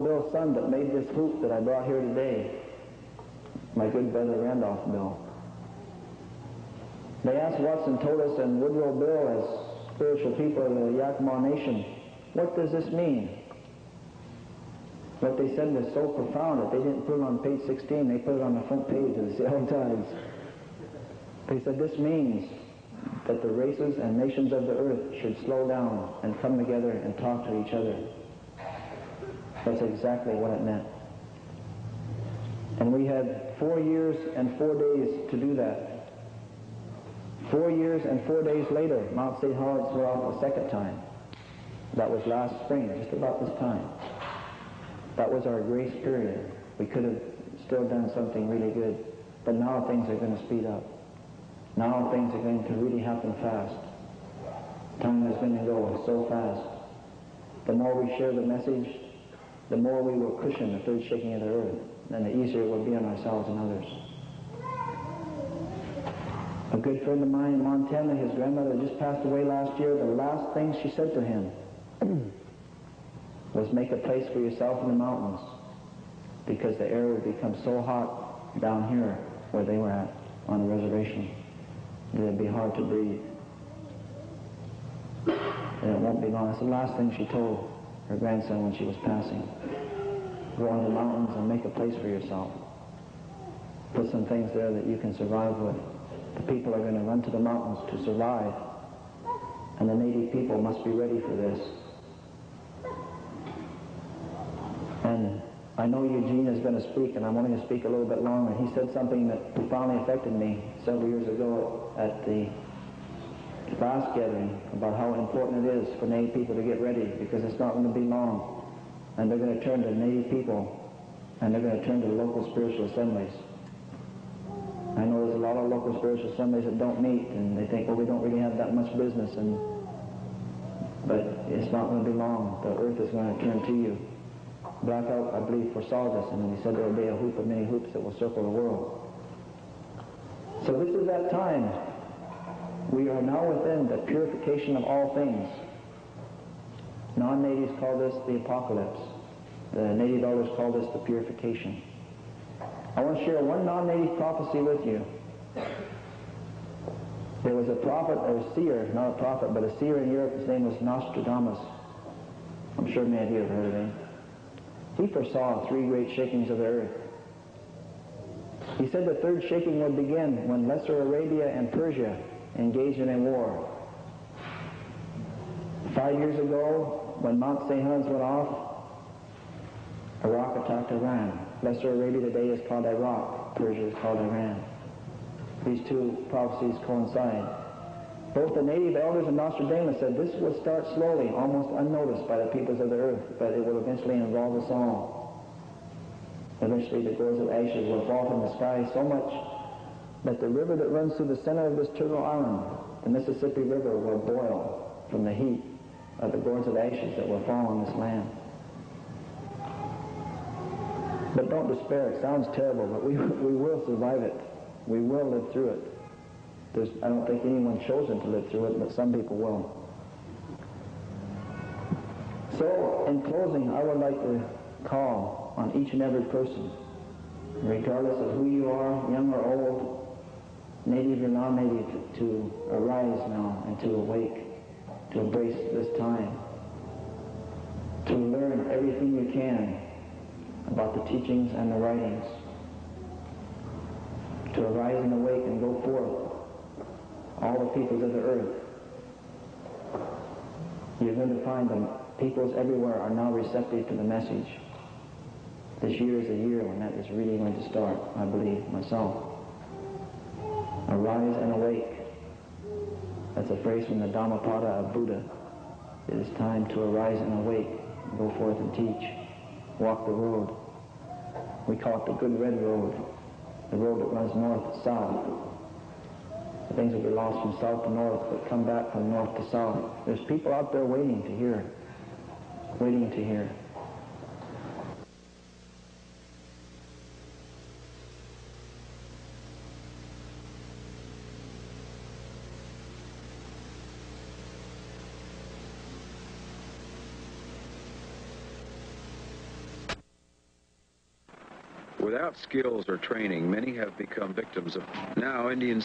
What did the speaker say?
Bill's son that made this hoop that I brought here today, my good brother Randolph Bill. They asked Watson told us and Woodrow Bill as spiritual people of the Yakima Nation, what does this mean? What they said was so profound that they didn't put it on page 16, they put it on the front page of the Seattle Times. They said this means that the races and nations of the earth should slow down and come together and talk to each other. That's exactly what it meant. And we had 4 years and 4 days to do that. 4 years and 4 days later, Mount St. Helens were off a second time. That was last spring, just about this time. That was our grace period. We could have still done something really good, but now things are going to speed up. Now things are going to really happen fast. Time is going to go so fast. The more we share the message, the more we will cushion the third shaking of the earth, and the easier it will be on ourselves and others. A good friend of mine in Montana, his grandmother just passed away last year. The last thing she said to him was make a place for yourself in the mountains, because the air would become so hot down here where they were at on the reservation that it'd be hard to breathe. And it won't be long. That's the last thing she told her grandson when she was passing. Go in the mountains and make a place for yourself. Put some things there that you can survive with. The people are going to run to the mountains to survive, and the native people must be ready for this. And I know Eugene is going to speak, and I'm only going to speak a little bit longer. He said something that profoundly affected me several years ago at the last gathering about how important it is for Native people to get ready, because it's not going to be long, and they're going to turn to Native people, and they're going to turn to local spiritual assemblies. I know there's a lot of local spiritual assemblies that don't meet, and they think, well, we don't really have that much business, but it's not going to be long. The earth is going to turn to you. Blackout, I believe, foresaw this, and he said there will be a hoop of many hoops that will circle the world. So this is that time. We are now within the purification of all things. Non-natives call this the apocalypse. The native elders call this the purification. I want to share one non-native prophecy with you. There was a prophet, or a seer, not a prophet, but a seer in Europe. His name was Nostradamus. I'm sure many of you have heard of him. He foresaw 3 great shakings of the earth. He said the third shaking would begin when Lesser Arabia and Persia engaged in a war. 5 years ago, when Mount St. Helens went off, Iraq attacked Iran. Lesser Arabia today is called Iraq. Persia is called Iran. These two prophecies coincide. Both the native elders and Nostradamus said this would start slowly, almost unnoticed by the peoples of the earth, but it will eventually involve us all. Eventually the gourds of ashes will fall from the sky so much that the river that runs through the center of this turtle island, the Mississippi River, will boil from the heat of the gourds of ashes that will fall on this land. But don't despair. It sounds terrible, but we will survive it. We will live through it. I don't think anyone's chosen to live through it, but some people will. So, in closing, I would like to call on each and every person, regardless of who you are, young or old, native or non-native, to arise now and to awake, to embrace this time, to learn everything you can about the teachings and the writings, to arise and awake and go forth, all the peoples of the earth. You're going to find them. Peoples everywhere are now receptive to the message. This year is a year when that is really going to start, I believe, myself. Arise and awake. That's a phrase from the Dhammapada of Buddha. It is time to arise and awake, go forth and teach, walk the road. We call it the Good Red Road, the road that runs north to south. Things will be lost from south to north, but come back from north to south. There's people out there waiting to hear, waiting to hear. Without skills or training, many have become victims of. Now, Indians